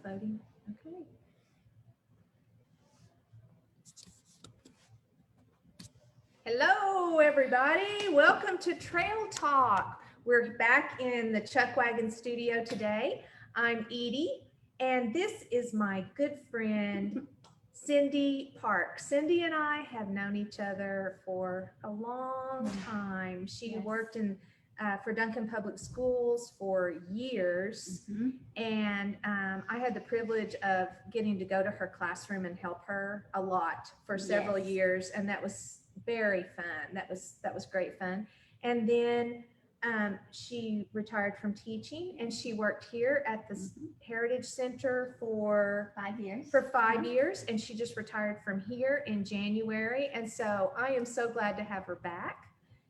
voting. Okay. Hello, everybody. Welcome to Trail Talk. We're back in the Chuck Wagon studio today. I'm Edie, and this is my good friend, Cindy Park. Cindy and I have known each other for a long time. She worked in for Duncan Public Schools for years, and I had the privilege of getting to go to her classroom and help her a lot for several years, and that was very fun. That was great fun. And then she retired from teaching, and she worked here at the Heritage Center for 5 years. For 5 years, and she just retired from here in January. And so I am so glad to have her back.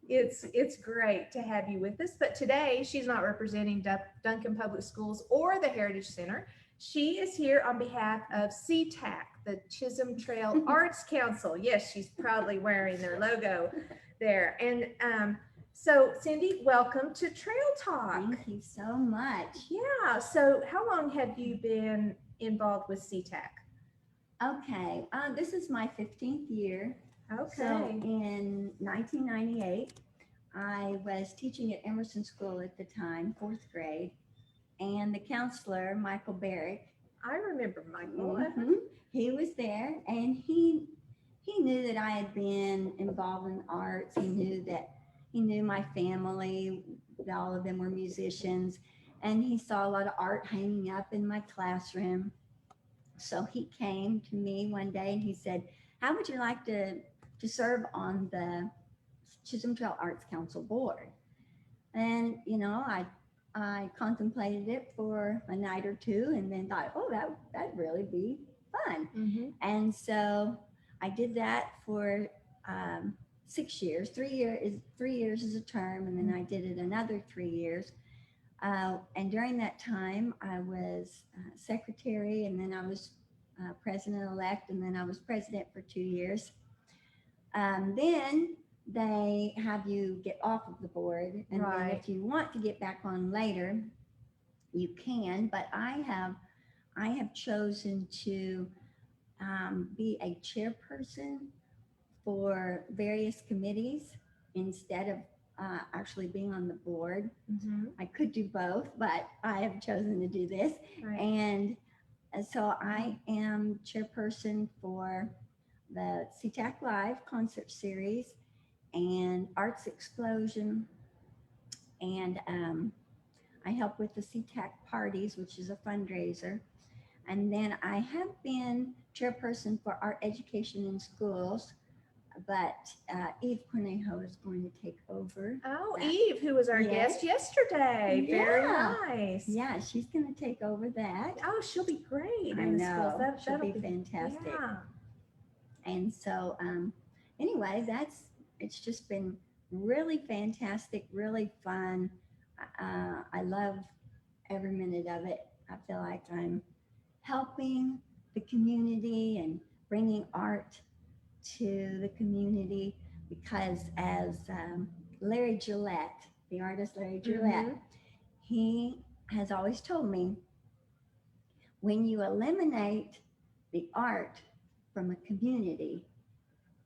It's great to have you with us. But today she's not representing Duncan Public Schools or the Heritage Center. She is here on behalf of CTAC, the Chisholm Trail Arts Council. Yes, she's proudly wearing their logo there. And so Cindy, welcome to Trail Talk. Thank you so much. Yeah. So how long have you been involved with CTAC? Okay, this is my 15th year. Okay. So in 1998, I was teaching at Emerson School at the time, 4th grade, and the counselor, Michael Barrick. I remember Michael. He was there, and he knew that I had been involved in arts. He knew my family, that all of them were musicians, and he saw a lot of art hanging up in my classroom. So he came to me one day and he said, "How would you like to serve on the Chisholm Trail Arts Council board?" And I contemplated it for a night or two, and then thought, "Oh, that'd really be fun." And so I did that for 6 years. 3 years is a term, and then I did it another 3 years. And during that time, I was secretary, and then I was president-elect, and then I was president for 2 years. Then they have you get off of the board, and then if you want to get back on later, you can. But I have chosen to be a chairperson for various committees instead of actually being on the board. I could do both, but I have chosen to do this. And so I am chairperson for the CTAC Live concert series and Arts Explosion. And I help with the CTAC parties, which is a fundraiser. And then I have been chairperson for Art Education in Schools, but Eve Cornejo is going to take over. Oh, that. Eve, who was our guest yesterday. Yeah. Very nice. Yeah, she's going to take over that. Oh, she'll be great. I know. She'll be fantastic. Yeah. And so, anyway, it's just been really fantastic, really fun. I love every minute of it. I feel like I'm helping the community and bringing art to the community, because as Larry Gillette, the artist Larry Gillette, he has always told me, when you eliminate the art from a community,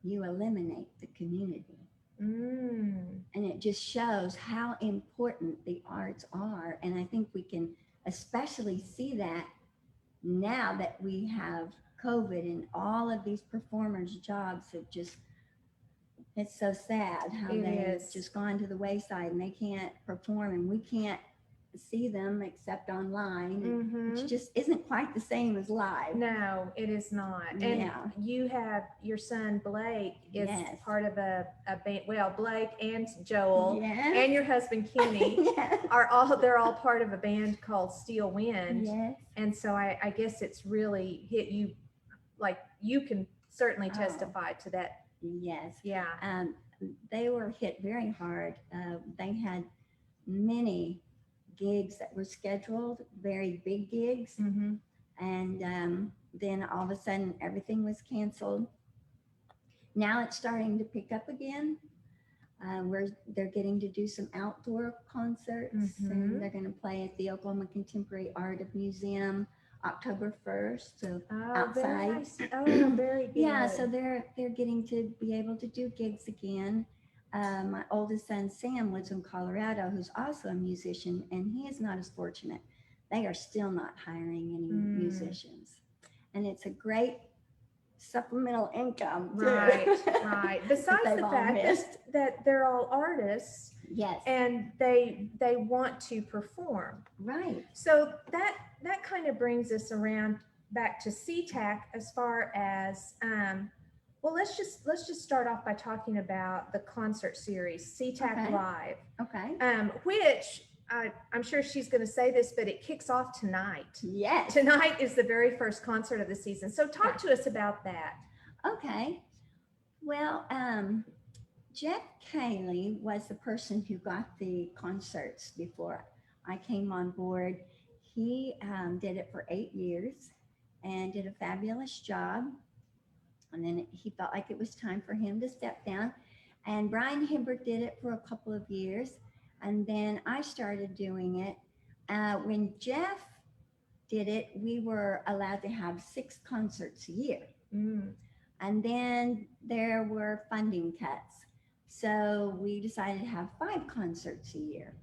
you eliminate the community. And it just shows how important the arts are. And I think we can especially see that now that we have COVID and all of these performers' jobs have just, it's so sad how they've just gone to the wayside and they can't perform and we can't see them except online, which just isn't quite the same as live. No, it is not. And you have your son Blake is part of a band. Well, Blake and Joel and your husband Kenny they're all part of a band called Steel Wind. And so I guess it's really hit you, like you can certainly testify to that. They were hit very hard. They had many gigs that were scheduled, very big gigs. And then all of a sudden everything was canceled. Now it's starting to pick up again. They're getting to do some outdoor concerts, and they're going to play at the Oklahoma Contemporary Art Museum October 1st. So Oh, very outside. nice. Oh, very good. Yeah, so they're getting to be able to do gigs again. My oldest son Sam lives in Colorado, who's also a musician, and he is not as fortunate. They are still not hiring any musicians, and it's a great supplemental income too. Right, right. that Besides they've the all fact missed. that they're all artists Yes, and they want to perform. right. So that kind of brings us around back to CTAC as far as well, let's just start off by talking about the concert series CTAC Okay. Live, Okay. which I'm sure she's going to say this, but it kicks off tonight. Yes. Tonight is the very first concert of the season. So talk to us about that. Okay. Well, Jeff Cayley was the person who got the concerts before I came on board. He did it for 8 years and did a fabulous job. And then he felt like it was time for him to step down. And Brian Hibbert did it for a couple of years. And then I started doing it. When Jeff did it, we were allowed to have 6 concerts a year. Mm. And then there were funding cuts. So we decided to have 5 concerts a year.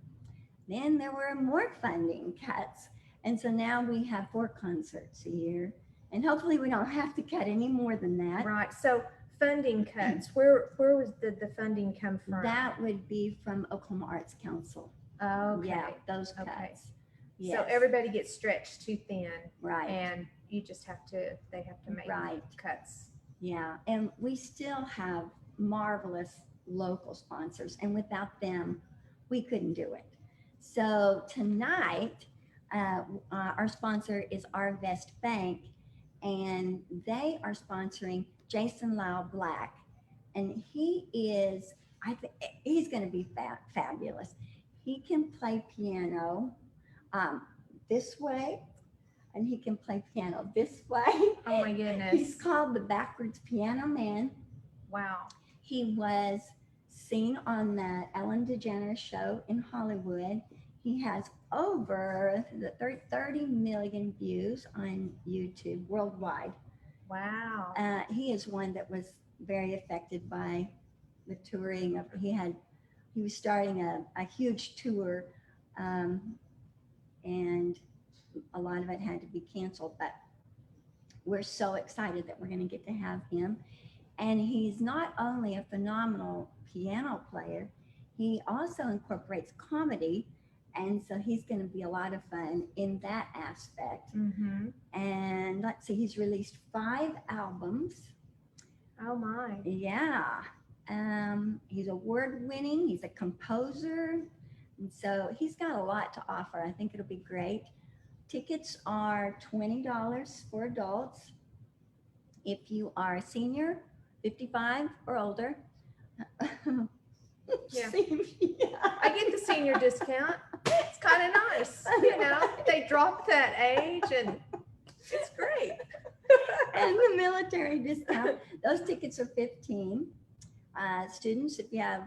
Then there were more funding cuts. And so now we have 4 concerts a year. And hopefully we don't have to cut any more than that. Right. So funding cuts, where did the funding come from? That would be from Oklahoma Arts Council. Okay. Yeah, those cuts. Okay. Yes. So everybody gets stretched too thin, Right. and you just they have to make Right. cuts. Yeah. And we still have marvelous local sponsors. And without them, we couldn't do it. So tonight, our sponsor is Arvest Bank, and they are sponsoring Jason Lyle Black. And he is, he's going to be fabulous. He can play piano this way, and he can play piano this way. Oh my goodness. He's called the Backwards Piano Man. Wow. He was seen on the Ellen DeGeneres show in Hollywood. He has over 30 million views on YouTube worldwide. Wow. He is one that was very affected by the touring of. He was starting a huge tour, and a lot of it had to be canceled. But we're so excited that we're going to get to have him. And he's not only a phenomenal piano player, he also incorporates comedy. And so he's going to be a lot of fun in that aspect. Mm-hmm. And let's see, he's released 5 albums. Oh my. Yeah. He's award-winning. He's a composer. And so he's got a lot to offer. I think it'll be great. Tickets are $20 for adults. If you are a senior, 55 or older. Yeah. Yeah. I get the senior discount. It's kind of nice. You know, they drop that age and it's great. And the military discount, those tickets are $15. Students, if you have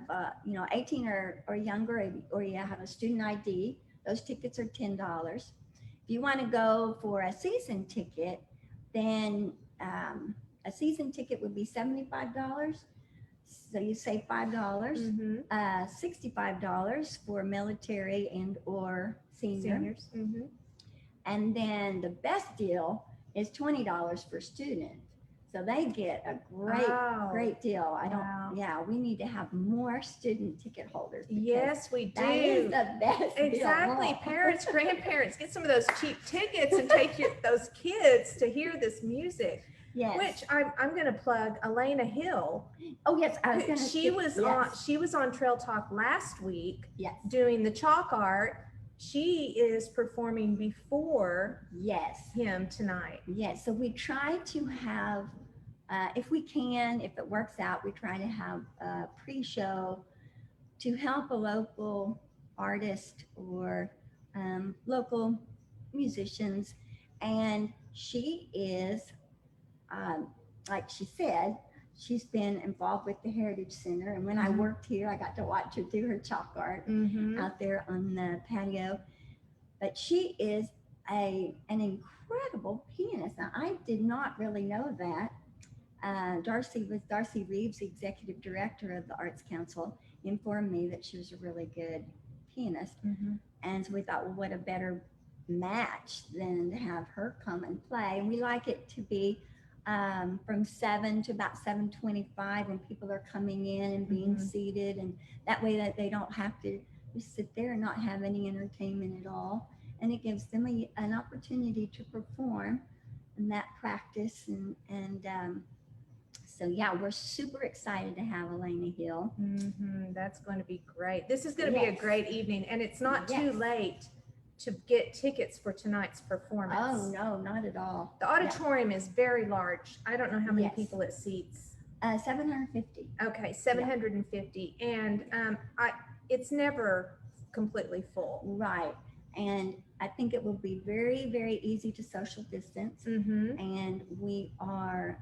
18 or younger, or you have a student ID, those tickets are $10. If you want to go for a season ticket, then a season ticket would be $75. So you save $5. Mm-hmm. $65 for military and or seniors. Mm-hmm. And then the best deal is $20 for student. So they get a great deal. We need to have more student ticket holders. Yes, we do. That is the best Exactly. deal. Parents, grandparents, get some of those cheap tickets and take those kids to hear this music. Yes. Which I'm going to plug Elena Hill. Oh yes, I was going to. She was on Trail Talk last week. Yes. Doing the chalk art. She is performing before. Yes. Him tonight. Yes. So we try to have, if we can, if it works out, we try to have a pre-show to help a local artist or local musicians, and she is. Like she said, she's been involved with the Heritage Center. And when I worked here, I got to watch her do her chalk art out there on the patio. But she is an incredible pianist. Now, I did not really know that. Darcy Reeves, the executive director of the Arts Council, informed me that she was a really good pianist. Mm-hmm. And so we thought, well, what a better match than to have her come and play. And we like it to be from 7 to about 7:25 when people are coming in and being Mhm. seated, and that way that they don't have to just sit there and not have any entertainment at all. And it gives them an opportunity to perform and that practice. So yeah, we're super excited to have Elena Hill. Mm-hmm. That's going to be great. This is going to be a Yes. great evening, and it's not too Yes. late to get tickets for tonight's performance. Oh no, not at all. The auditorium is very large. I don't know how many Yes. people it seats. 750. Okay, 750, and it's never completely full. Right. And I think it will be very, very easy to social distance. Mm-hmm. And we are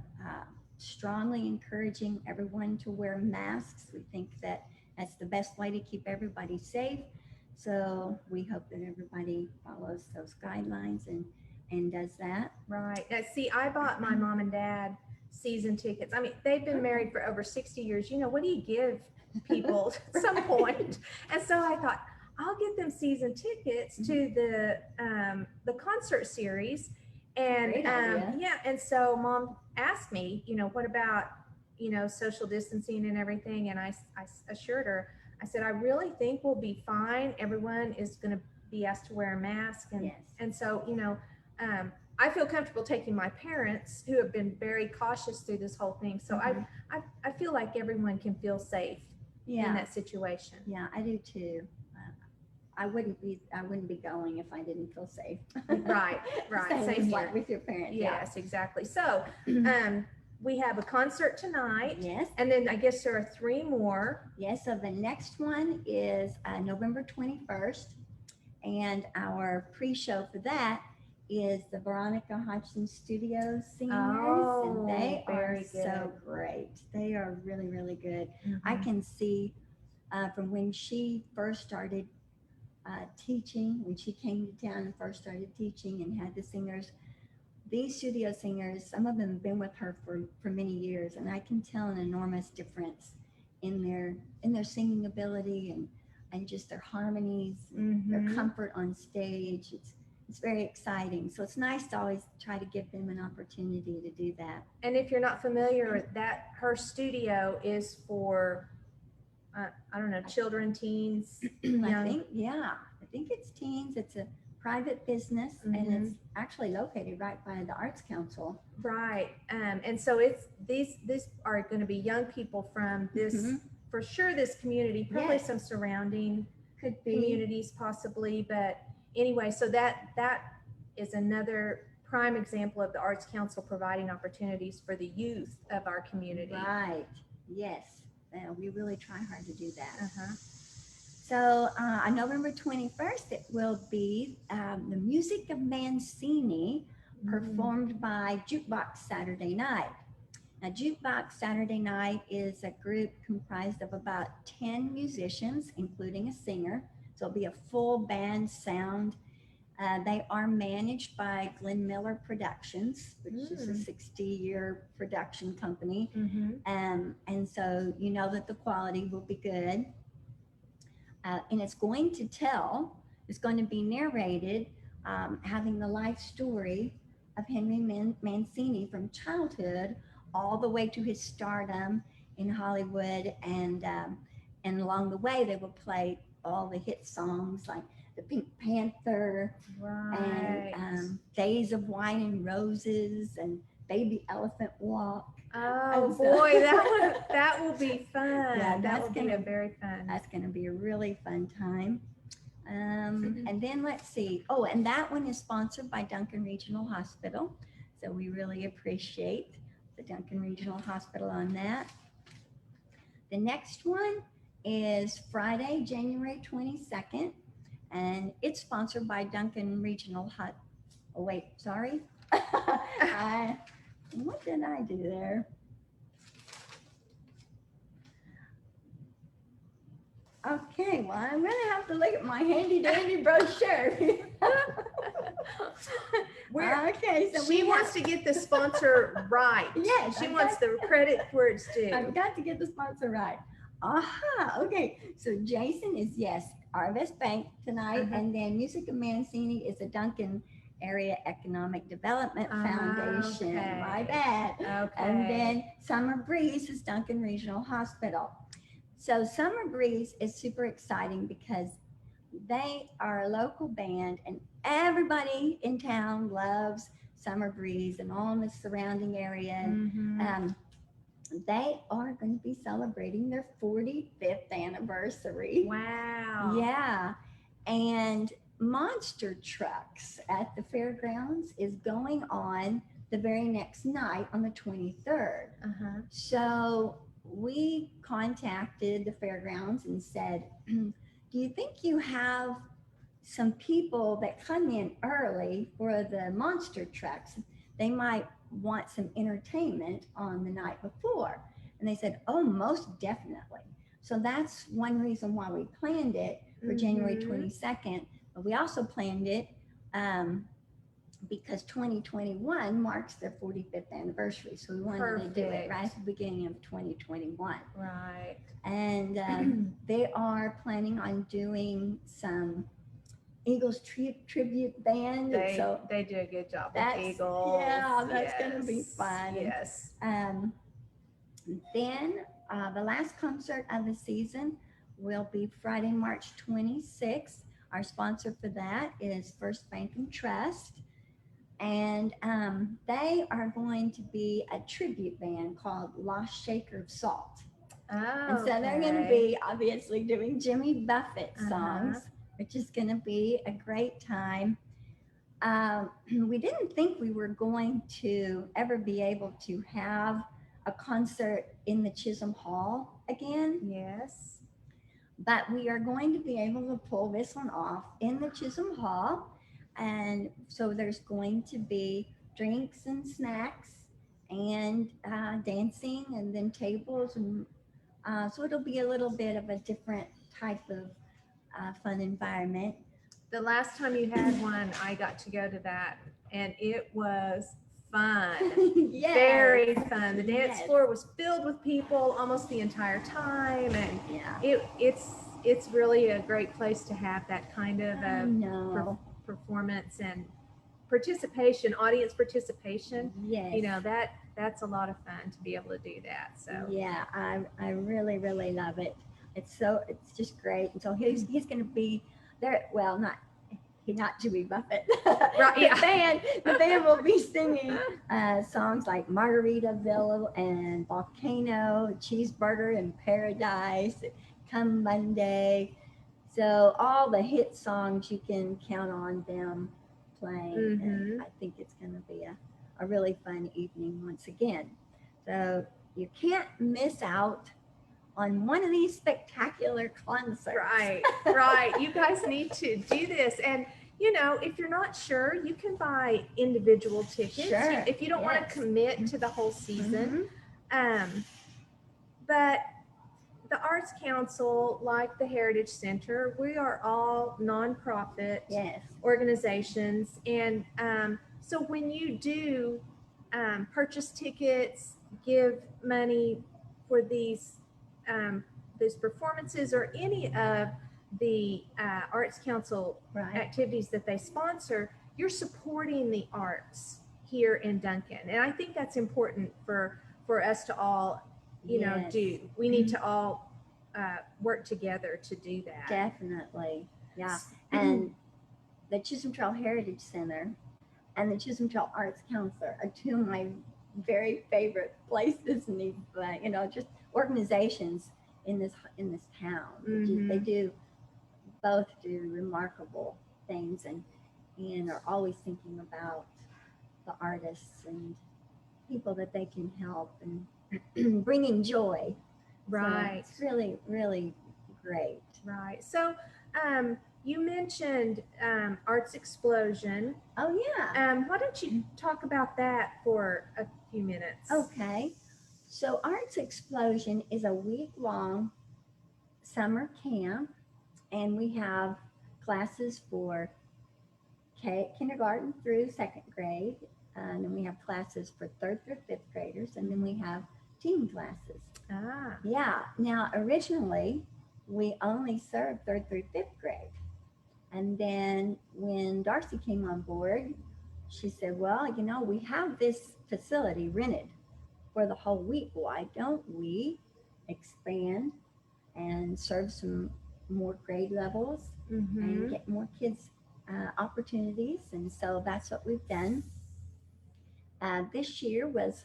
strongly encouraging everyone to wear masks. We think that that's the best way to keep everybody safe. So we hope that everybody follows those guidelines and does that. Right. Now, see, I bought my mom and dad season tickets. I mean, they've been married for over 60 years. You know, what do you give people at some point? And so I thought, I'll get them season tickets to the concert series. And Great idea. yeah, and so mom asked me, you know, what about, you know, social distancing and everything? And I assured her, I said, I really think we'll be fine. Everyone is going to be asked to wear a mask. And, Yes. and so, you know, I feel comfortable taking my parents who have been very cautious through this whole thing. So I feel like everyone can feel safe in that situation. Yeah, I do too. I wouldn't be going if I didn't feel safe. Right. Same as here. like with your parents. Yes, exactly. So we have a concert tonight. Yes. And then I guess there are 3 more. Yes. So the next one is November 21st. And our pre-show for that is the Veronica Hodgson Studios singers. Oh, and they are very so good. great. They are really, really good. Mhm. I can see from when she first started teaching, when she came to town and first started teaching and had the singers, these studio singers, some of them have been with her for many years, and I can tell an enormous difference in their singing ability and just their harmonies, and their comfort on stage. It's very exciting. So it's nice to always try to give them an opportunity to do that. And if you're not familiar, that her studio is for I don't know, children, teens, young. I think it's teens. It's a private business, and it's actually located right by the Arts Council. Right. And so it's these are going to be young people from this, for sure, this community, probably some surrounding communities possibly. But anyway, so that is another prime example of the Arts Council providing opportunities for the youth of our community. Right. Yes. We really try hard to do that. Uh-huh. So on November 21st, it will be the music of Mancini performed by Jukebox Saturday Night. Now, Jukebox Saturday Night is a group comprised of about 10 musicians, including a singer. So it'll be a full band sound. They are managed by Glenn Miller Productions, which is a 60-year production company. And so you know that the quality will be good. And it's going to be narrated, having the life story of Henry Mancini from childhood all the way to his stardom in Hollywood. And along the way, they will play all the hit songs like the Pink Panther, and Days of Wine and Roses, and Baby Elephant Walk. Oh boy, that will be fun. Yeah, that will be a very fun. That's going to be a really fun time. And then let's see. Oh, and that one is sponsored by Duncan Regional Hospital. So we really appreciate the Duncan Regional Hospital on that. The next one is Friday, January 22nd. And it's sponsored by Duncan Regional Oh, wait, sorry. What did I do there? Okay, well, I'm going to have to look at my handy dandy brochure. We're, Okay, so she wants to get the sponsor right. Yes, She I've wants got- the credit where it's I've due. got to get the sponsor right. Aha, okay. So Jason is, yes, Arvest Bank tonight, Uh-huh. and then Music of Mancini is the Duncan Area Economic Development Foundation. My Okay. bad. And Okay. then Summer Breeze is Duncan Regional Hospital. So Summer Breeze is super exciting because they are a local band, and everybody in town loves Summer Breeze and all in the surrounding area. And, Mhm. they are going to be celebrating their 45th anniversary. Wow. Yeah. And Monster Trucks at the fairgrounds is going on the very next night on the 23rd. Uh-huh. So we contacted the fairgrounds and said, do you think you have some people that come in early for the monster trucks? They might want some entertainment on the night before. And they said, oh, most definitely. So that's one reason why we planned it for January Mhm. 22nd. But we also planned it because 2021 marks their 45th anniversary. So we wanted to do it Perfect. right at the beginning of 2021. Right. And they are planning on doing some Eagles tribute band. And so They do a good job with that's, Eagles. yeah, that's going to be Yes. fun. Yes. And then the last concert of the season will be Friday, March 26th. Our sponsor for that is First Bank and Trust. And they are going to be a tribute band called Lost Shaker of Salt. Oh, And so they're going to be obviously doing Jimmy Buffett songs, which is going to be a great time. We didn't think we were going to ever be able to have a concert in the Chisholm Hall again, Yes. but we are going to be able to pull this one off in the Chisholm Hall. And so there's going to be drinks and snacks and dancing, and then tables. And so it'll be a little bit of a different type of fun environment. The last time you had one, I got to go to that, and it was fun. Yes. Very fun. The dance Yes. floor was filled with people almost the entire time, and Yeah. it's really a great place to have that kind of I know. performance and participation, audience participation. Yes. You know, that's a lot of fun to be able to do that. So yeah, I really love it. It's just great. And so he's going to be there. Well, not Jimmy Buffett. Right, yeah. The band will be singing songs like Margaritaville and Volcano, Cheeseburger in Paradise, Come Monday. So all the hit songs, you can count on them playing. And I think it's going to be a really fun evening once again. So you can't miss out on one of these spectacular concerts. Right, right. You guys need to do this. And, you know, if you're not sure, you can buy individual tickets Sure, if you don't want yes. to commit to the whole season. Mhm. But the Arts Council, like the Heritage Center, we are all nonprofit Yes. organizations. And so when you do purchase tickets, give money for these performances or any of the Arts Council Right. activities that they sponsor, you're supporting the arts here in Duncan. And I think that's important for us to all, you know, Yes. do. We need to all work together to do that. Definitely. Yeah. And the Chisholm Trail Heritage Center and the Chisholm Trail Arts Council are two of my very favorite places and these, you know, just organizations in this town. They do both do remarkable things and are always thinking about the artists and people that they can help and bringing joy. Right. So it's really, really great. Right. So you mentioned Arts Explosion. Oh, yeah. Why don't you talk about that for a few minutes? Okay. So Arts Explosion is a week-long summer camp, and we have classes for kindergarten through second grade, and then we have classes for third through fifth graders, and then we have teen classes. Ah, Yeah. Now, originally, we only served third through fifth grade. And then when Darcy came on board, she said, well, we have this facility rented for the whole week. Why don't we expand and serve some more grade levels and get more kids opportunities? And so that's what we've done. This year was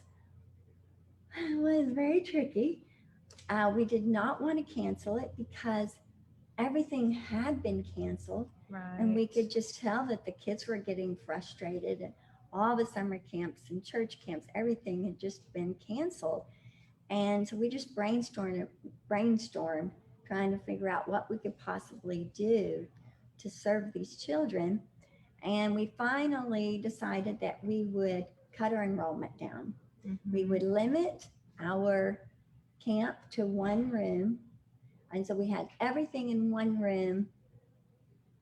very tricky. We did not want to cancel it because everything had been canceled, and we right. could just tell that the kids were getting frustrated, and all the summer camps and church camps, everything had just been canceled. And so we just brainstormed trying to figure out what we could possibly do to serve these children. And we finally decided that we would cut our enrollment down. We would limit our camp to one room. And so we had everything in one room,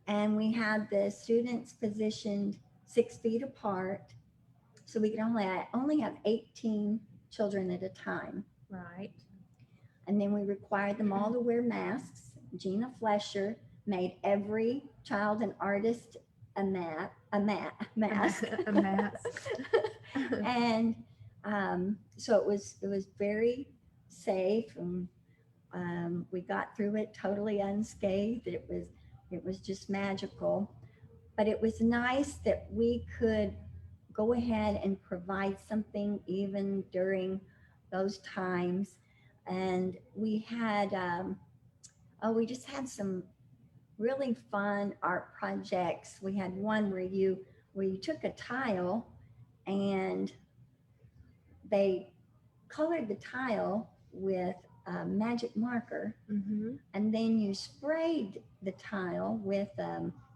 and we had the students positioned 6 feet apart. So we could only have 18 children at a time. Right. And then we required them all to wear masks. Gina Flesher made every child and artist a mask. A mask. And so it was very safe, and we got through it totally unscathed. It was just magical. But it was nice that we could go ahead and provide something even during those times. And we just had some really fun art projects. We had one where you took a tile and they colored the tile with a magic marker, and then you sprayed the tile with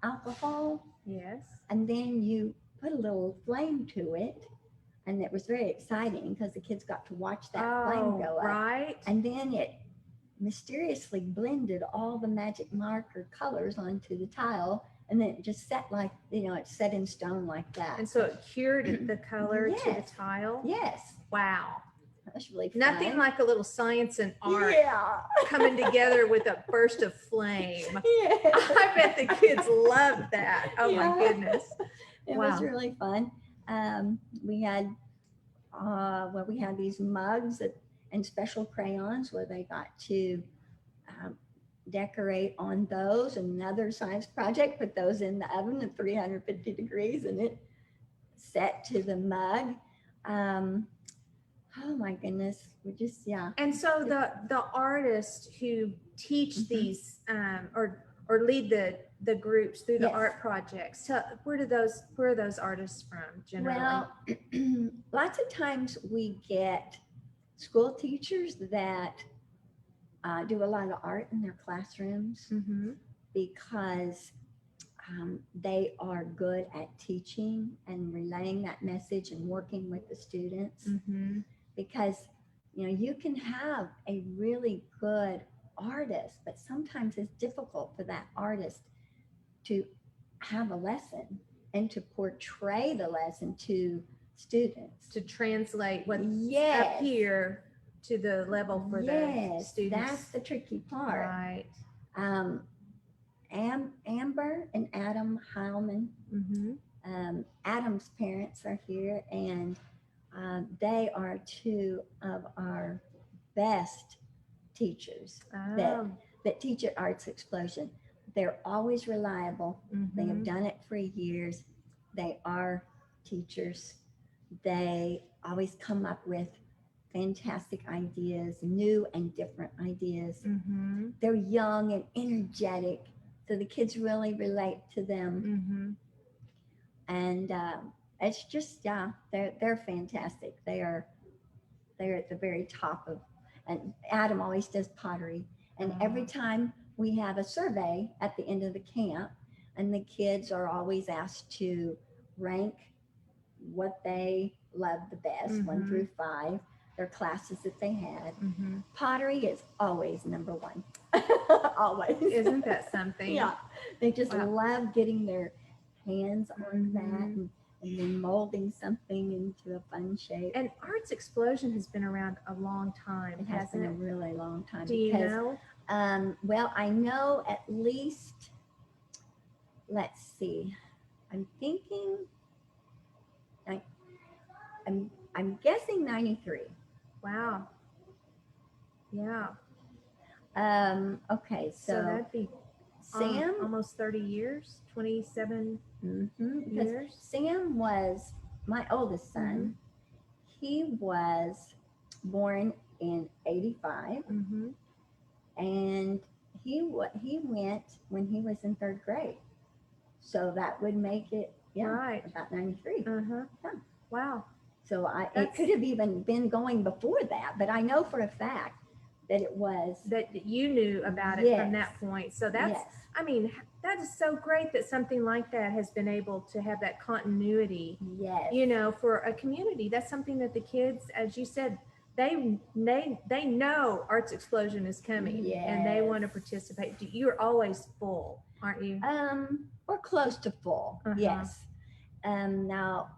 alcohol, Yes. and then you put a little flame to it, and it was very exciting because the kids got to watch that flame go up. Right. And then it mysteriously blended all the magic marker colors onto the tile, and then it just set it's set in stone like that. And so it cured the color to the Yes. tile. Yes, Wow. that's really fun. Nothing like a little science and art Yeah. coming together with a burst of flame. Yeah. I bet the kids loved that. Oh Yeah. my goodness. It Wow. was really fun. We had these mugs and special crayons where they got to decorate on those. Another science project, put those in the oven at 350 degrees, and it set to the mug. Oh my goodness, And so the artists who teach these or lead the groups through the Yes. art projects, where are those artists from generally? Well, lots of times we get school teachers that do a lot of art in their classrooms because they are good at teaching and relaying that message and working with the students. Because you can have a really good artist, but sometimes it's difficult for that artist to have a lesson and to portray the lesson to students, to translate what's Yes. up here to the level for the Yes, students. that's the tricky part. Right. Amber and Adam Heilman. Adam's parents are here, and they are two of our best teachers Oh. that teach at Arts Explosion. They're always reliable. They have done it for years. They are teachers. They always come up with fantastic ideas, new and different ideas. They're young and energetic, so the kids really relate to them. And it's just, they're fantastic. They're at the very top of, and Adam always does pottery. And every time we have a survey at the end of the camp, and the kids are always asked to rank what they love the best, 1 through 5, their classes that they had. Pottery is always number 1. Always. Isn't that something? Yeah. They just Wow. love getting their hands on that and then molding something into a fun shape. And Arts Explosion has been around a long time, It has hasn't been a it? really long time. Do you because, know? Well, I know at least, let's see, I'm thinking, I, I'm guessing 93. Wow. Yeah. Okay, So so that'd be Sam, almost 30 years, 27 because years. Sam was my oldest son. He was born in 85, Mm-hmm. and he went when he was in third grade. So that would make it, Right. about 93. Uh-huh. Yeah. Wow. So it That's- could have even been going before that, but I know for a fact that it was. That you knew about it from that point. So that's, Yes. I mean, that is so great that something like that has been able to have that continuity, Yes. you know, for a community. That's something that the kids, as you said, they know Arts Explosion is coming and they want to participate. You're always full, aren't you? Or close to full. Yes. Now,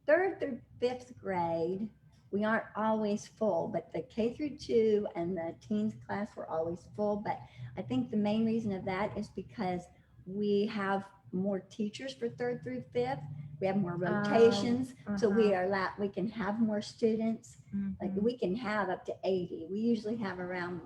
third through fifth grade, we aren't always full, but the K through 2 and the teens class were always full. But I think the main reason of that is because we have more teachers for third through fifth. We have more rotations, so we can have more students. Like we can have up to 80. We usually have around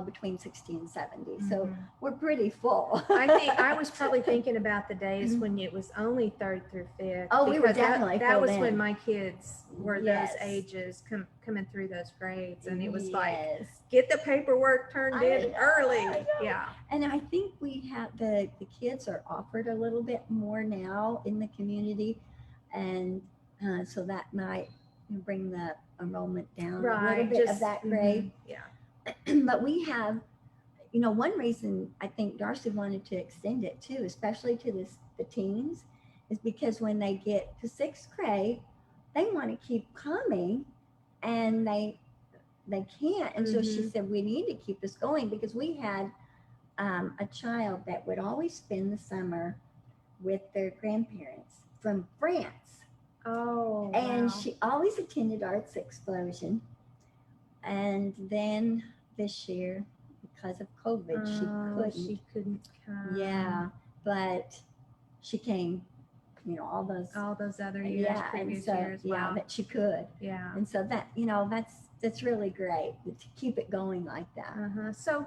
between 60 and 70. So we're pretty full. I think I was probably thinking about the days when it was only third through fifth. Oh, we were definitely that was full when then. my kids were Yes. those ages coming through those grades, and it was Yes. like get the paperwork turned in early. Yeah. And I think we have the kids are offered a little bit more now in the community, and so that might bring the enrollment down a little bit of that grade. Yeah. But we have, one reason I think Darcy wanted to extend it too, especially to the teens, is because when they get to sixth grade, they want to keep coming, and they can't. And so she said, we need to keep this going, because we had a child that would always spend the summer with their grandparents from France. Oh, and wow. She always attended Arts Explosion. And then this year, because of COVID, she couldn't come. Yeah, but she came, all those other years, previous years. Wow. that she could. Yeah. And so that, that's really great to keep it going like that. So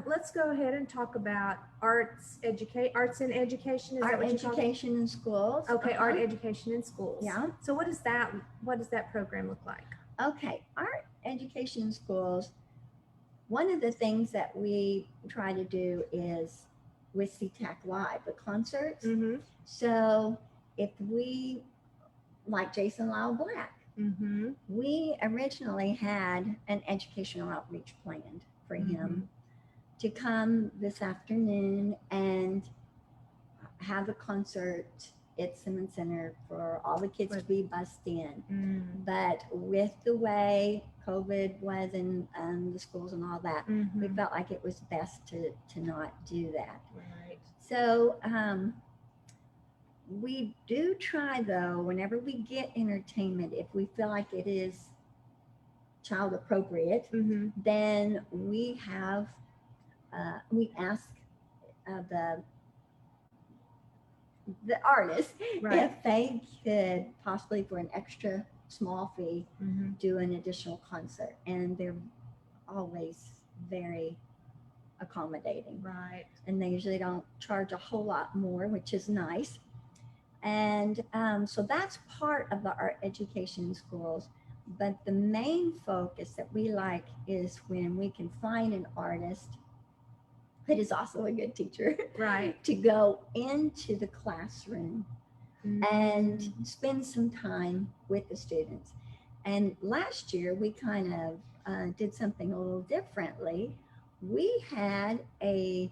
let's go ahead and talk about arts in education. Is Art that what education in schools. Okay, art education in schools. Yeah. So what does that program look like? Okay, art education in schools. One of the things that we try to do is with CTAC Live, the concerts. So if we, like Jason Lyle Black, we originally had an educational outreach planned for him to come this afternoon and have a concert at Simmons Center for all the kids to be bussed in. But with the way COVID was in the schools and all that, we felt like it was best to not do that. Right. So we do try, though, whenever we get entertainment, if we feel like it is child appropriate, then we have we ask the artist if they could possibly, for an extra small fee, do an additional concert, and they're always very accommodating. Right. And they usually don't charge a whole lot more, which is nice. And so that's part of the art education in schools. But the main focus that we like is when we can find an artist that is also a good teacher, right, to go into the classroom and spend some time with the students. And last year we kind of did something a little differently. We had a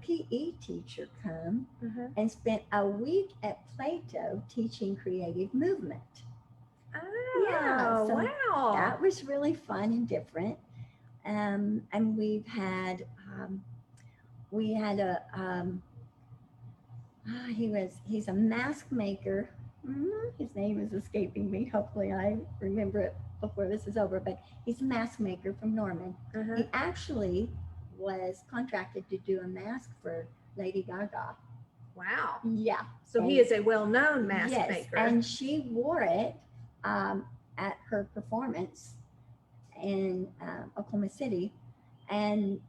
PE teacher come and spent a week at Plato teaching creative movement. Oh, yeah, so wow. That was really fun and different. And we had a He's a mask maker. His name is escaping me. Hopefully I remember it before this is over, but he's a mask maker from Norman. Uh-huh. He actually was contracted to do a mask for Lady Gaga. Wow. Yeah. So he is a well-known mask yes, maker. and she wore it at her performance in Oklahoma City, and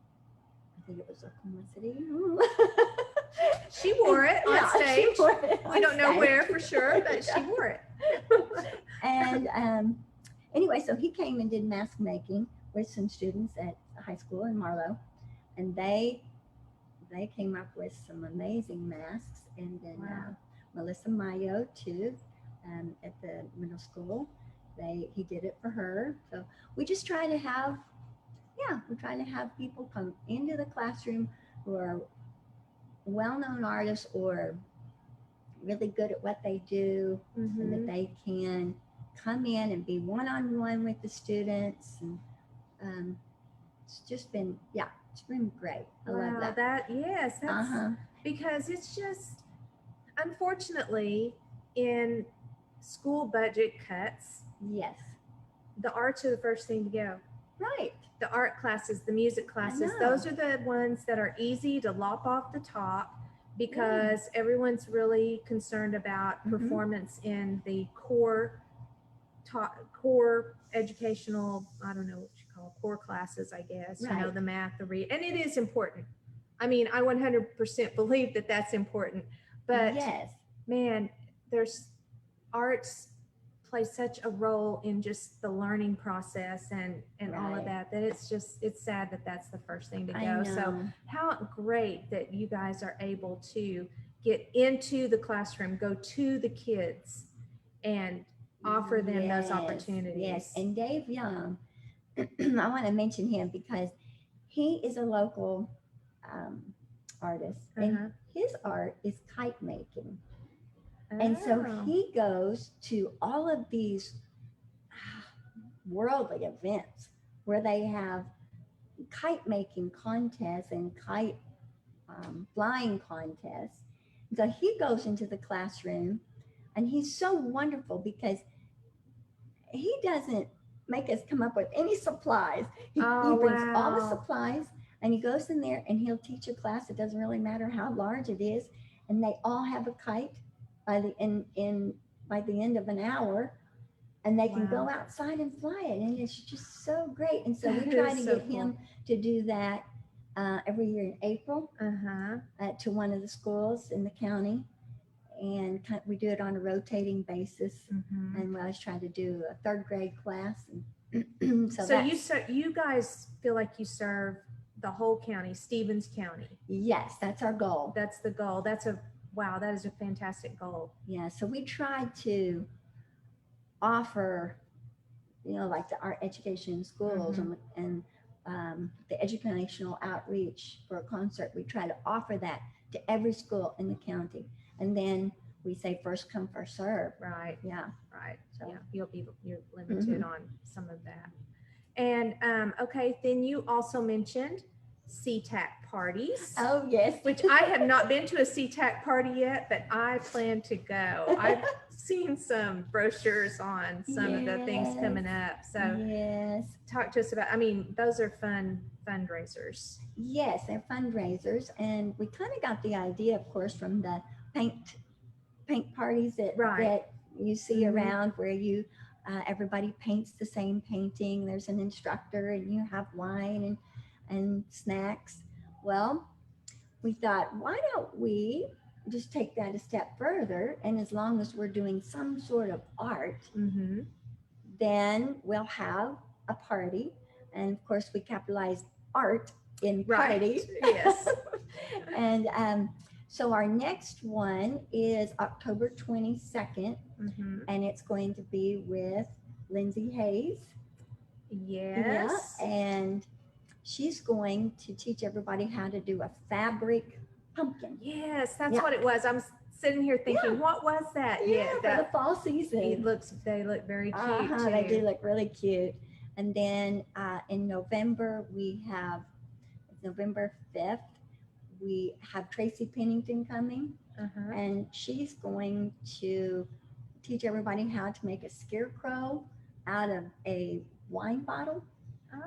I think it was Oklahoma City. She wore it on Yeah, stage. she wore it We on don't know stage. where for sure, but she wore it. And anyway, so he came and did mask making with some students at a high school in Marlow, and they came up with some amazing masks. And then Wow. Melissa Mayo too, at the middle school, he did it for her. So we just try to have, we try to have people come into the classroom who are well-known artists or really good at what they do, and that they can come in and be one-on-one with the students. And it's just been, it's been great. I love that. Yes, that's because it's just, unfortunately, in school budget cuts, Yes. the arts are the first thing to go. Right. The art classes, the music classes, those are the ones that are easy to lop off the top, because everyone's really concerned about performance in the core educational, I don't know what you call core classes, I guess, Right. you know, the math, the read, and it is important. I mean, I 100% believe that that's important, but yes, man, there's arts play such a role in just the learning process and all of Right. that it's sad that that's the first thing to I go. know. So how great that you guys are able to get into the classroom, go to the kids and offer them those opportunities. Yes, and Dave Young, I want to mention him because he is a local artist, and his art is kite making. And so he goes to all of these worldly events where they have kite making contests and kite flying contests. So he goes into the classroom, and he's so wonderful because he doesn't make us come up with any supplies. He brings all the supplies, and he goes in there and he'll teach a class. It doesn't really matter how large it is, and they all have a kite by the end of an hour, and they can go outside and fly it, and it's just so great. And so we try to get him to do that every year in April to one of the schools in the county, and we do it on a rotating basis. And I was trying to do a third grade class, and so you guys feel like you serve the whole county, Stevens County. Yes, that's our goal. That's the goal. That is a fantastic goal. Yeah, so we try to offer, like the art education in schools and the educational outreach for a concert. We try to offer that to every school in the county, and then we say first come, first serve. Right. Yeah. Right. So you're limited on some of that. And okay, then you also mentioned CTAC parties. Oh yes. Which I have not been to a CTAC party yet, but I plan to go. I've seen some brochures on some of the things coming up. So talk to us about, I mean, those are fun fundraisers. Yes, they're fundraisers. And we kind of got the idea, of course, from the paint parties that you see around, where everybody paints the same painting. There's an instructor, and you have wine and snacks. Well, we thought, why don't we just take that a step further? And as long as we're doing some sort of art, then we'll have a party. And of course, we capitalize art in party. Yes. And so our next one is October 22nd, and it's going to be with Lindsay Hayes. Yes. Yeah, and she's going to teach everybody how to do a fabric pumpkin. Yes, that's what it was. I'm sitting here thinking, what was that? Yeah, for the fall season. They look very cute too. They do look really cute. And then in November, November 5th, we have Tracy Pennington coming, Uh-huh. and she's going to teach everybody how to make a scarecrow out of a wine bottle,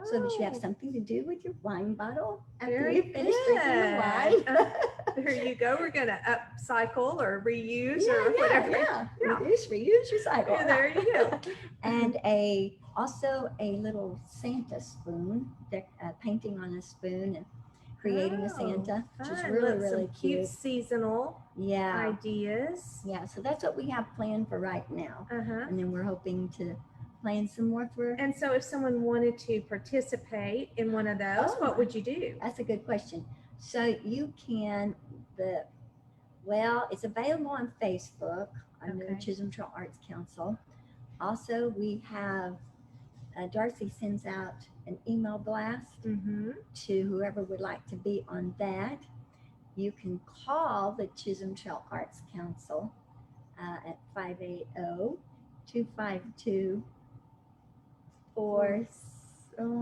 so that you have Oh, something to do with your wine bottle after very you finish drinking the wine. good. There you go. We're gonna upcycle or reuse Yeah, or yeah, whatever. yeah. Yeah. Reuse, recycle. Yeah, there you go. And also a little Santa spoon, painting on a spoon and creating a Santa, which is Fun. really, Look, really some cute cute. seasonal Yeah, ideas. yeah. So that's what we have planned for right now, Uh-huh. and then we're hoping to plan some more for. And so if someone wanted to participate in one of those, Oh, what would you do? That's a good question. So you can it's available on Facebook under Okay. Chisholm Trail Arts Council. Also, we have Darcy sends out an email blast Mm-hmm. to whoever would like to be on that. You can call the Chisholm Trail Arts Council at 580-252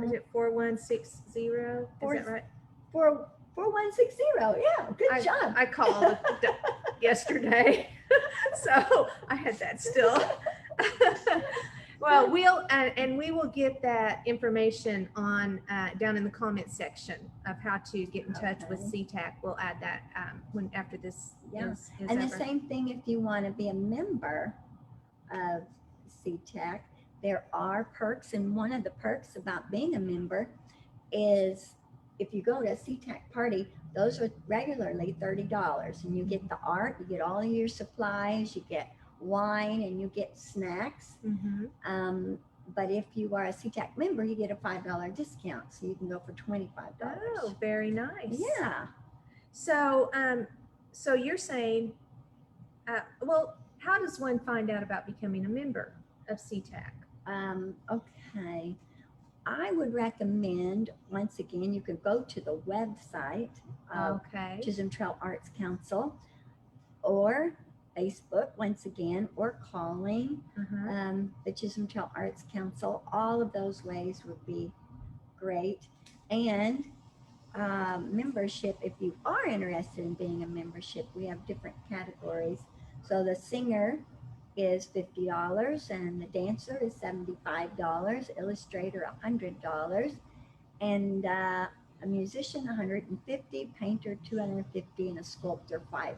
Is it 4160? Is that right? 4160. Yeah, good job. I called yesterday, so I had that still. Well, we will get that information on down in the comment section of how to get in touch with Okay. CTAC. We'll add that when after this Yeah. is And the over. same thing if you want to be a member of CTAC, there are perks, and one of the perks about being a member is if you go to a CTAC party, those are regularly $30, and you get the art, you get all of your supplies, you get wine, and you get snacks. Mm-hmm. But if you are a CTAC member, you get a $5 discount, so you can go for $25. Oh, very nice. Yeah. So, so you're saying, well, how does one find out about becoming a member of CTAC? Okay. I would recommend, once again, you could go to the website of Okay. Chisholm Trail Arts Council, or Facebook, once again, or calling Uh-huh. the Chisholm Trail Arts Council. All of those ways would be great. And membership, if you are interested in being a membership, we have different categories. So the singer is $50, and the dancer is $75, illustrator $100, and a musician $150, painter $250, and a sculptor $500.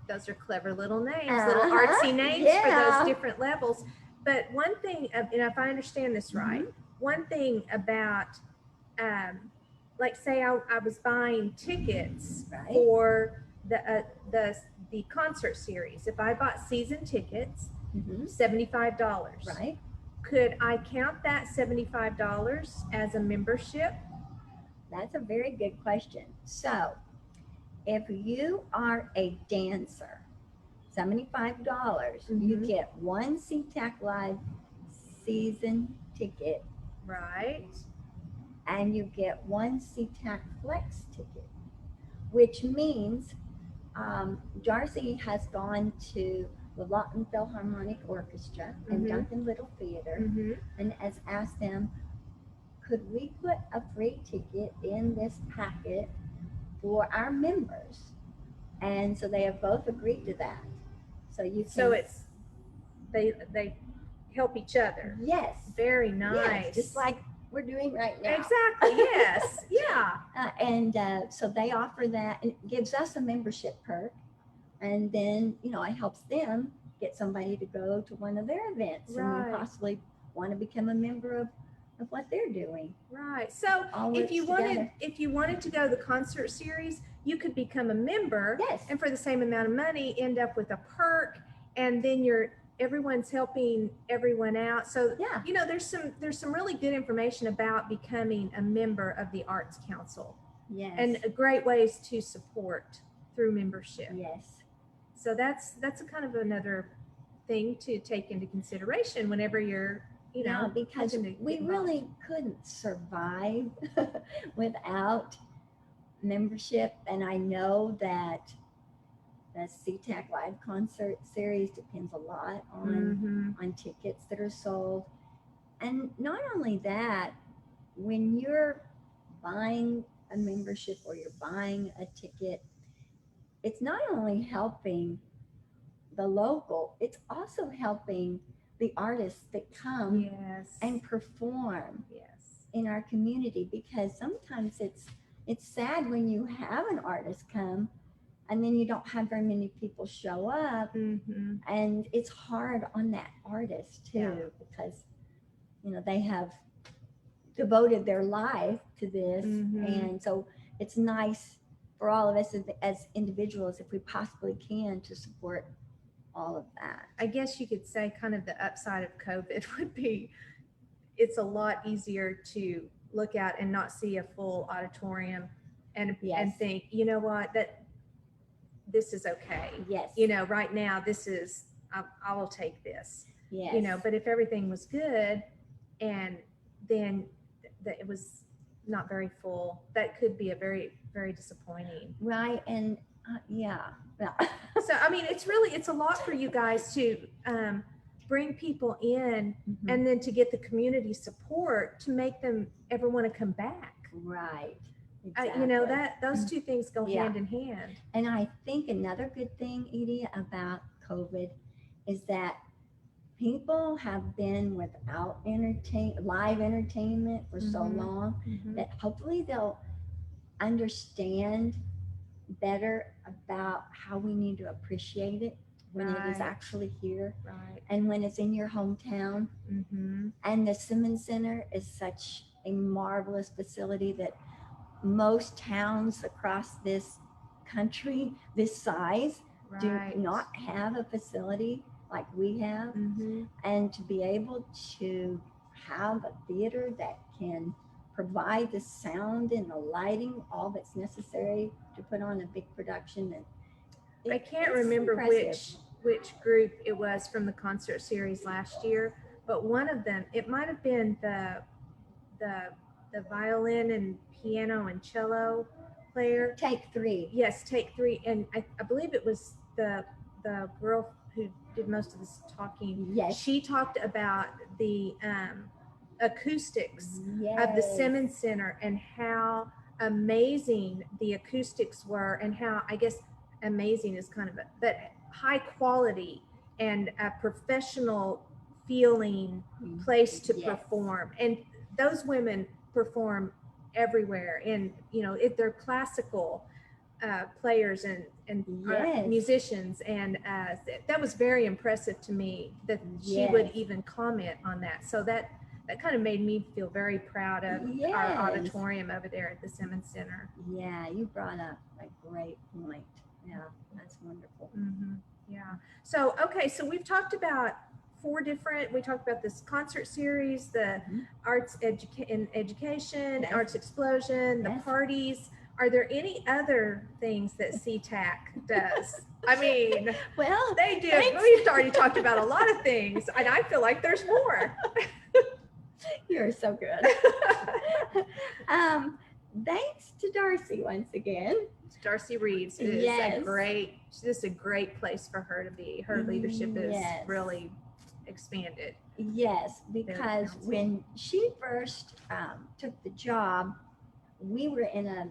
Those are clever little names, little artsy names for those different levels. But one thing, and if I understand this right, one thing about, like say I was buying tickets for the concert series. If I bought season tickets, $75. Right. Could I count that $75 as a membership? That's a very good question. So, if you are a dancer, $75, you get one CTAC Live season ticket. Right. And you get one CTAC Flex ticket, which means Darcy has gone to the Lawton Philharmonic Orchestra and Duncan Little Theater and has asked them, could we put a free ticket in this packet for our members? And so they have both agreed to that. So you can. So it's they help each other. Yes. Very nice. Yes, just like we're doing right now. Exactly. Yes. Yeah. And so they offer that, and it gives us a membership perk, and then it helps them get somebody to go to one of their events, and then possibly want to become a member of what they're doing. Right. So if you wanted to go to the concert series, you could become a member. Yes. And for the same amount of money, end up with a perk, and then everyone's helping everyone out. So there's some really good information about becoming a member of the Arts Council. Yes. And great ways to support through membership. Yes. So that's a kind of another thing to take into consideration whenever you're because we really couldn't survive without membership. And I know that the CTAC Live concert series depends a lot on tickets that are sold. And not only that, when you're buying a membership or you're buying a ticket, it's not only helping the local, it's also helping the artists that come Yes. and perform Yes. in our community, because sometimes it's sad when you have an artist come and then you don't have very many people show up, Mm-hmm. and it's hard on that artist too, Yeah. because they have devoted their life to this. Mm-hmm. And so it's nice for all of us as individuals, if we possibly can, to support all of that. I guess you could say kind of the upside of COVID would be it's a lot easier to look at and not see a full auditorium and Yes. think, you know what, that this is okay. Yes. Right now this is I will take this. Yes. But if everything was good and then that it was not very full, that could be a very, very disappointing. Right. And yeah. So I mean, it's a lot for you guys to bring people in Mhm. and then to get the community support to make them ever want to come back. Right. Exactly. That those two things go Yeah. hand in hand. And I think another good thing, Edie, about COVID is that people have been without live entertainment for so Mhm. long Mhm. that hopefully they'll understand better about how we need to appreciate it when it is Right. actually here Right. and when it's in your hometown. Mm-hmm. And the Simmons Center is such a marvelous facility that most towns across this country, this size, Right. do not have a facility like we have. Mm-hmm. And to be able to have a theater that can provide the sound and the lighting, all that's necessary to put on a big production. And I can't it's remember impressive. which group it was from the concert series last year, but one of them, it might have been the the violin and piano and cello player. Take three. Yes, take three, and I believe it was the girl who did most of this talking. Yes. She talked about the acoustics of the Yes. Simmons Center and how amazing the acoustics were, and how, I guess amazing is kind of but high quality and a professional feeling place to Yes. perform. And those women perform everywhere, and if they're classical players and Yes. musicians, and that was very impressive to me that she Yes. would even comment on that. So that kind of made me feel very proud of Yes. our auditorium over there at the Simmons Center. Yeah, you brought up a great point. Yeah, that's wonderful. Mm-hmm. Yeah. So, okay, so we've talked about we talked about this concert series, the Mhm. arts in education, Yes. Arts Explosion, the Yes. parties. Are there any other things that CTAC does? I mean, Well, they do. thanks. We've already talked about a lot of things, and I feel like there's more. You're so good. Thanks to Darcy once again. Darcy Reeves is Yes. this is a great place for her to be. Her leadership is Yes. really expanded. Yes, because council. when she first took the job, we were in a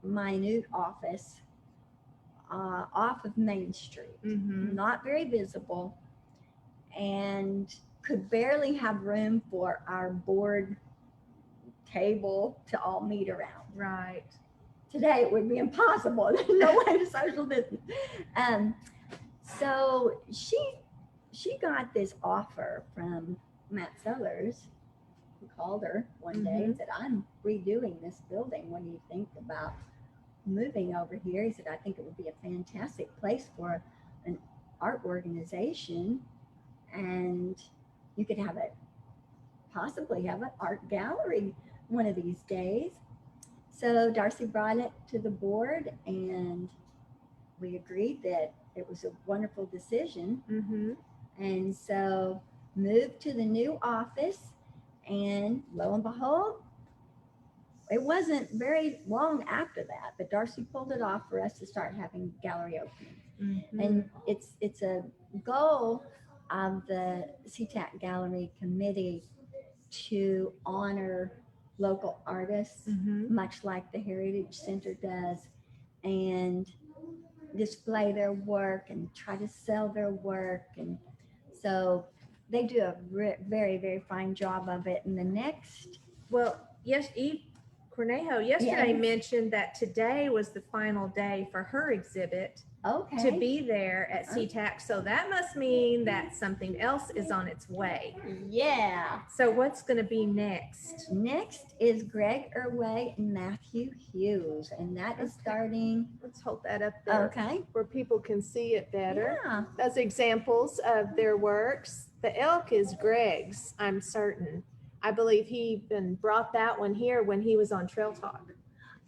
minute office off of Main Street, Mm-hmm. not very visible, and could barely have room for our board table to all meet around. Right. Today it would be impossible. There's no way to social distance. So she got this offer from Matt Sellers, who called her one day and said, "I'm redoing this building. What do you think about moving over here?" He said, "I think it would be a fantastic place for an art organization, and you could possibly have an art gallery one of these days." So Darcy brought it to the board, and we agreed that it was a wonderful decision. Mm-hmm. And so moved to the new office, and lo and behold, it wasn't very long after that, but Darcy pulled it off for us to start having gallery openings. Mm-hmm. And it's a goal of the CTAC Gallery Committee to honor local artists, Mm-hmm. much like the Heritage Center does. And display their work and try to sell their work. And so they do a very, very fine job of it. And the next, Well, yes, Eve Cornejo yesterday Yes. mentioned that today was the final day for her exhibit to okay, be there at CTAC. So that must mean that something else is on its way. yeah. So what's going to be next? Next is Greg Irway and Matthew Hughes, and that is Okay. starting. Let's hold that up there Okay. where people can see it better. Yeah. As examples of their works. The elk is Greg's, I'm certain. I believe he even brought that one here when he was on Trail Talk.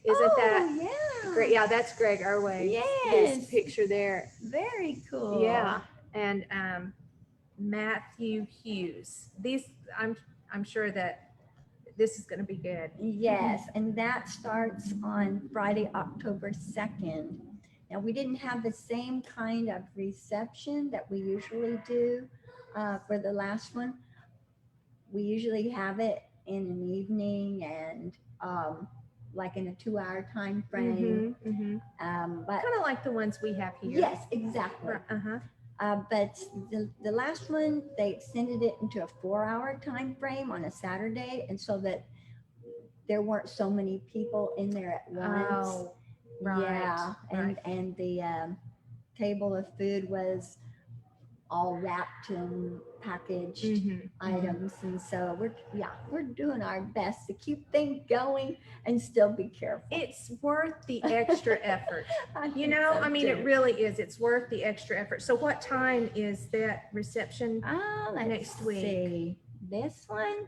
Isn't that yeah. great? Yeah, that's Greg Irway. Yes. His picture there. Very cool. Yeah. And Matthew Hughes. These I'm sure that this is going to be good. Yes, and that starts on Friday, October 2nd. Now, we didn't have the same kind of reception that we usually do for the last one. We usually have it in an evening and like in a 2-hour time frame. But Kind of like the ones we have here. yes, exactly. But the last one, they extended it into a 4-hour time frame on a Saturday, and so that there weren't so many people in there at once. Oh, right. Yeah, and the table of food was all wrapped in packaged items, and so we're doing our best to keep things going and still be careful. It's worth the extra effort. You know, so I mean, too. it really is. It's worth the extra effort. So what time is that reception? Let's next week? see. This one,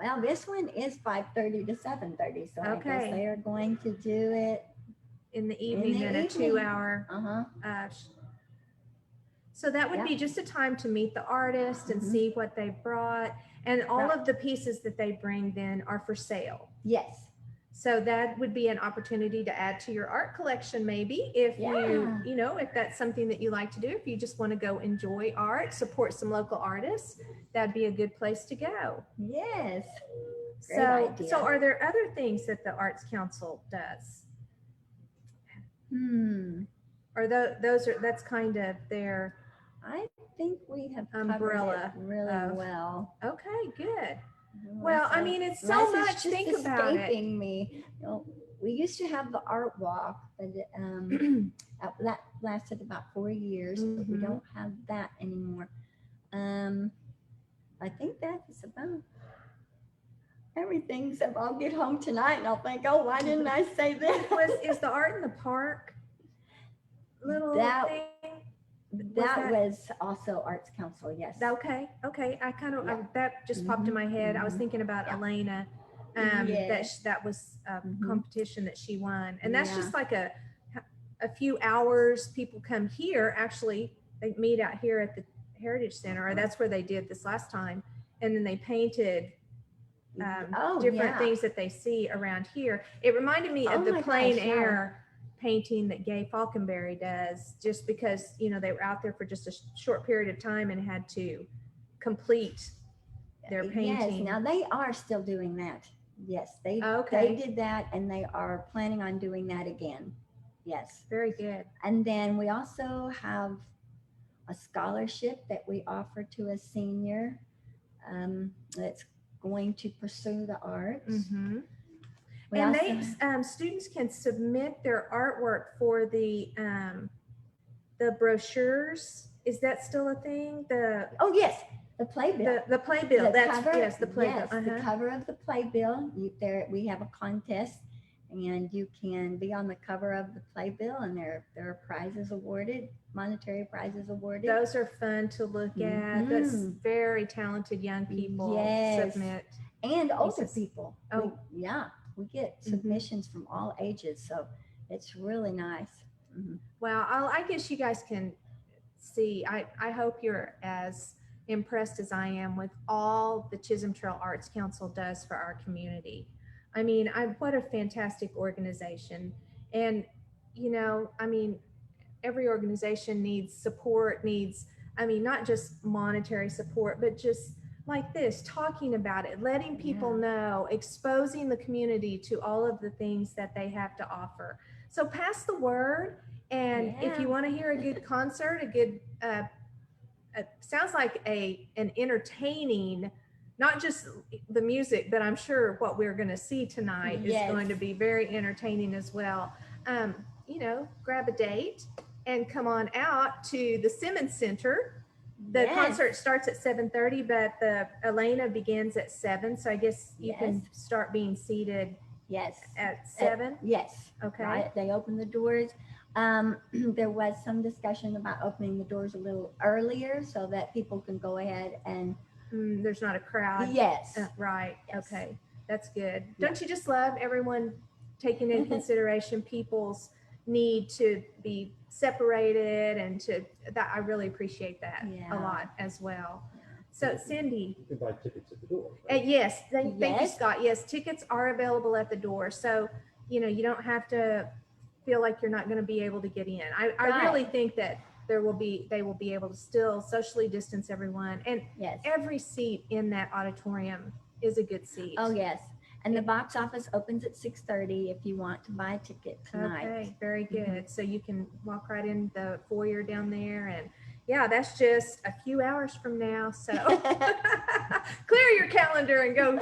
well, this one is 5:30 to 7:30, so I Okay. guess they are going to do it. In the evening, the then a evening. 2-hour. So that would Yeah. be just a time to meet the artist and Mhm. see what they brought. And all Right. of the pieces that they bring then are for sale. Yes. So that would be an opportunity to add to your art collection, maybe if Yeah. you know, if that's something that you like to do, if you just want to go enjoy art, support some local artists, that'd be a good place to go. Yes. Great So, idea. so are there other things that the Arts Council does? Or that's kind of their I think we have umbrella covered it really of- well. Okay, good. Well, I mean, it's so Unless much. it's just Think about it. escaping me. You know, we used to have the art walk, but that lasted about 4 years, but we Mhm. don't have that anymore. I think that's about everything. So I'll get home tonight and I'll think, oh, why didn't I say that? Is the art in the park little That- thing? That was also Arts Council, yes. Okay. I kind of Yeah. that just popped in my head. I was Mhm. thinking about Yeah. Elena. Yes. That was a Mhm. competition that she won, and that's Yeah. just like a few hours. People come here. Actually, they meet out here at the Heritage Center, or that's where they did this last time, and then they painted different yeah. things that they see around here. It reminded me of Oh the my plein gosh, yeah. air painting that Gay Falconberry does, just because, you know, they were out there for just a short period of time and had to complete their painting. Yes, now they are still doing that. Yes, they Okay. did that and they are planning on doing that again. Yes. Very good. And then we also have a scholarship that we offer to a senior that's going to pursue the arts. Mhm. We And also- students can submit their artwork for the brochures. Is that still a thing? oh yes, the playbill. The playbill. The That's cover, yes, the playbill. yes, the cover of the playbill. We have a contest, and you can be on the cover of the playbill, and there are prizes awarded, monetary prizes awarded. Those are fun to look at. That's very talented young people Yes. submit. And older pieces. people. Oh. We get submissions from all ages, so it's really nice. Well, I guess you guys can see. I hope you're as impressed as I am with all the Chisholm Trail Arts Council does for our community. I mean, what a fantastic organization. And, you know, I mean, every organization needs support, not just monetary support, but just like this, talking about it, letting people know, exposing the community to all of the things that they have to offer. So pass the word. And if Yeah. you want to hear a good concert, a good, sounds like an entertaining, not just the music, but I'm sure what we're going to see tonight is Yes. going to be very entertaining as well. You know, grab a date and come on out to the Simmons Center. The Yes. concert starts at 7:30, but the Elena begins at 7. So I guess you can Yes. start being seated Yes. at 7. Yes. Okay. Right. They open the doors. There was some discussion about opening the doors a little earlier so that people can go ahead and There's not a crowd. yes. Right. Yes. Okay. That's good. Yeah. Don't you just love everyone taking into consideration people's need to be separated and to that? I really appreciate that a Yeah. lot as well. So Cindy, You can buy tickets at the door. Right? yes, thank you, Yes. Scott. Yes, tickets are available at the door. So, you know, you don't have to feel like you're not going to be able to get in. I Right. really think that they will be able to still socially distance everyone. And Yes. every seat in that auditorium is a good seat. Oh yes. And the box office opens at 6:30 if you want to buy a ticket tonight. Okay, very good. So you can walk right in the foyer down there, and yeah, that's just a few hours from now. So clear your calendar and go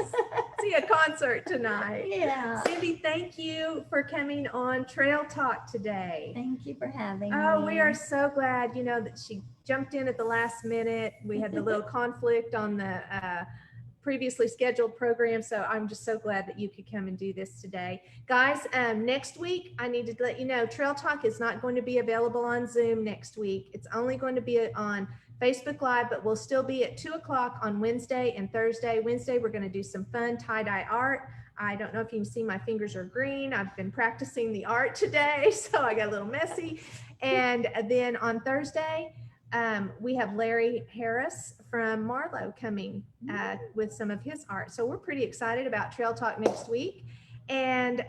see a concert tonight. Yeah. Cindy, thank you for coming on Trail Talk today. Thank you for having Oh, me. we are so glad, you know, that she jumped in at the last minute. We had the little conflict on the previously scheduled program. So I'm just so glad that you could come and do this today. Guys, next week, I need to let you know, Trail Talk is not going to be available on Zoom next week. It's only going to be on Facebook Live, but we'll still be at 2 o'clock on Wednesday and Thursday. Wednesday, we're going to do some fun tie-dye art. I don't know if you can see my fingers are green. I've been practicing the art today, so I got a little messy. And then on Thursday, we have Larry Harris from Marlowe coming with some of his art. So we're pretty excited about Trail Talk next week. And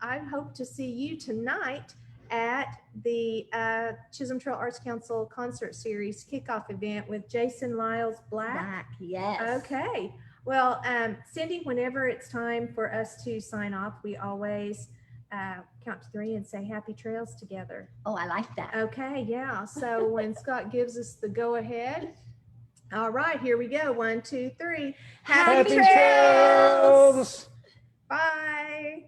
I hope to see you tonight at the Chisholm Trail Arts Council concert series kickoff event with Jason Lyles Black. Yes. Okay. Well, Cindy, whenever it's time for us to sign off, we always count to 3 and say happy trails together. Oh, I like that. Okay, yeah. So when Scott gives us the go ahead, all right, here we go. 1, 2, 3. Happy trails! Bye.